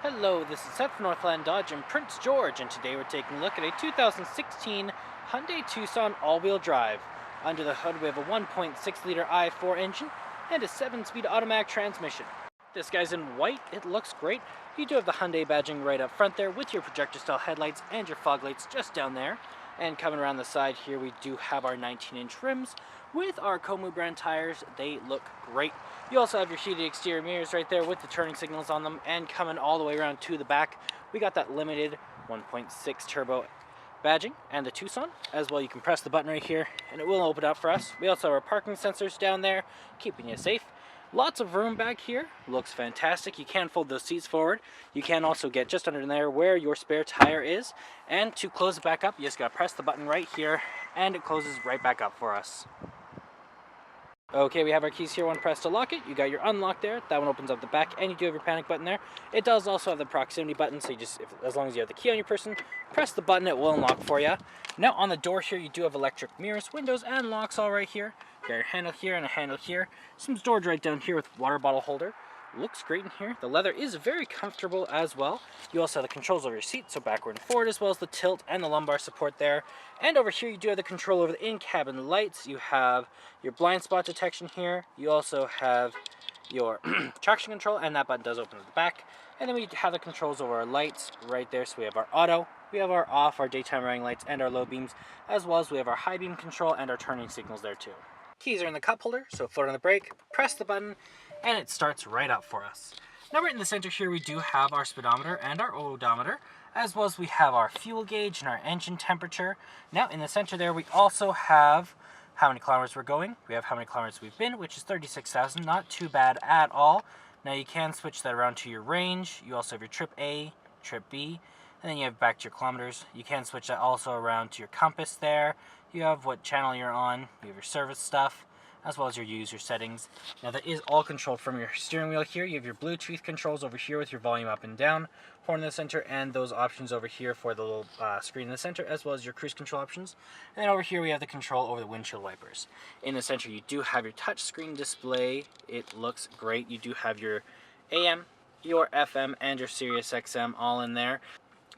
Hello, this is Seth from Northland Dodge in Prince George, and today we're taking a look at a 2016 Hyundai Tucson all-wheel drive. Under the hood we have a 1.6-liter i4 engine and a 7-speed automatic transmission. This guy's in white, it looks great. You do have the Hyundai badging right up front there with your projector-style headlights and your fog lights just down there. And coming around the side here we do have our 19-inch rims with our Komu brand tires. They look great. You also have your heated exterior mirrors right there with the turning signals on them, and coming all the way around to the back we got that limited 1.6 turbo badging and the Tucson as well. You can press the button right here and it will open up for us. We also have our parking sensors down there keeping you safe. Lots of room back here, looks fantastic. You can fold those seats forward. You can also get just under there where your spare tire is, and to close it back up you just gotta press the button right here and it closes right back up for us. Okay, we have our keys here. One press to lock it. You got your unlock there. That one opens up the back, and you do have your panic button there. It does also have the proximity button, so you just, as long as you have the key on your person, press the button, it will unlock for you. Now on the door here, you do have electric mirrors, windows, and locks all right here. You got your handle here and a handle here. Some storage right down here with water bottle holder. Looks great in here. The leather is very comfortable as well. You also have the controls over your seat, so backward and forward, as well as the tilt and the lumbar support there. And over here you do have the control over the in-cabin lights. You have your blind spot detection here. You also have your traction control, and that button does open at the back. And then we have the controls over our lights right there. So we have our auto, we have our off, our daytime running lights, and our low beams, as well as we have our high beam control and our turning signals there too. Keys are in the cup holder, so foot on the brake, press the button, and it starts right up for us. Now right in the center here we do have our speedometer and our odometer, as well as we have our fuel gauge and our engine temperature. Now in the center there we also have how many kilometers we're going. We have how many kilometers we've been, which is 36,000, not too bad at all. Now you can switch that around to your range. You also have your trip A, trip B, and then you have back to your kilometers. You can switch that also around to your compass there. You have what channel you're on, you have your service stuff, as well as your user settings. Now that is all controlled from your steering wheel here. You have your Bluetooth controls over here with your volume up and down, horn in the center, and those options over here for the little screen in the center, as well as your cruise control options. And then over here we have the control over the windshield wipers. In the center you do have your touch screen display. It looks great. You do have your AM, your FM, and your Sirius XM all in there.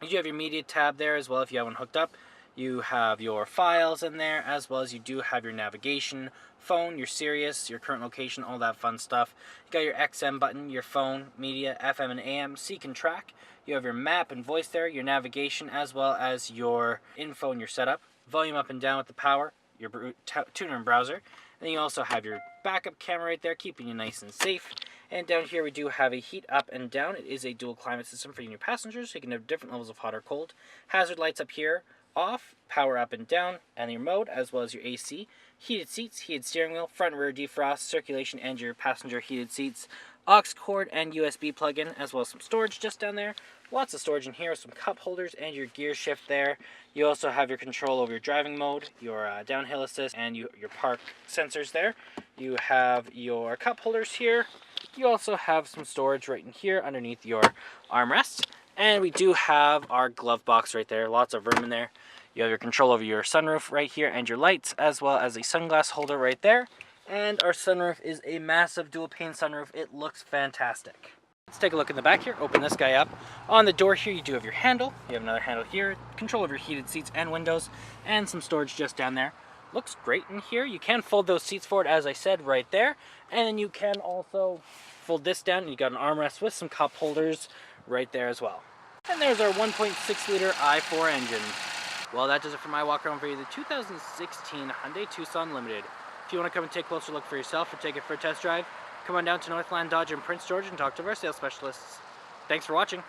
You do have your media tab there as well if you have one hooked up. You have your files in there, as well as you do have your navigation, phone, your Sirius, your current location, all that fun stuff. You got your XM button, your phone, media, FM and AM, seek and track. You have your map and voice there, your navigation, as well as your info and your setup. Volume up and down with the power, your tuner and browser. And then you also have your backup camera right there, keeping you nice and safe. And down here we do have a heat up and down. It is a dual climate system for you and your passengers, so you can have different levels of hot or cold. Hazard lights up here, off, power up and down, and your mode, as well as your AC. Heated seats, heated steering wheel, front and rear defrost, circulation, and your passenger heated seats. Aux cord and USB plug-in, as well as some storage just down there. Lots of storage in here, some cup holders and your gear shift there. You also have your control over your driving mode, your downhill assist, and your park sensors there. You have your cup holders here. You also have some storage right in here underneath your armrest. And we do have our glove box right there, lots of room in there. You have your control over your sunroof right here and your lights, as well as a sunglass holder right there. And our sunroof is a massive dual pane sunroof. It looks fantastic. Let's take a look in the back here, open this guy up. On the door here you do have your handle, you have another handle here, control over your heated seats and windows, and some storage just down there. Looks great in here. You can fold those seats forward, as I said, right there. And then you can also fold this down, and you got an armrest with some cup holders right there as well. And there's our 1.6-liter i4 engine. Well, that does it for my walk around for you, the 2016 Hyundai Tucson Limited. If you want to come and take a closer look for yourself or take it for a test drive, come on down to Northland Dodge in Prince George and talk to our sales specialists. Thanks for watching.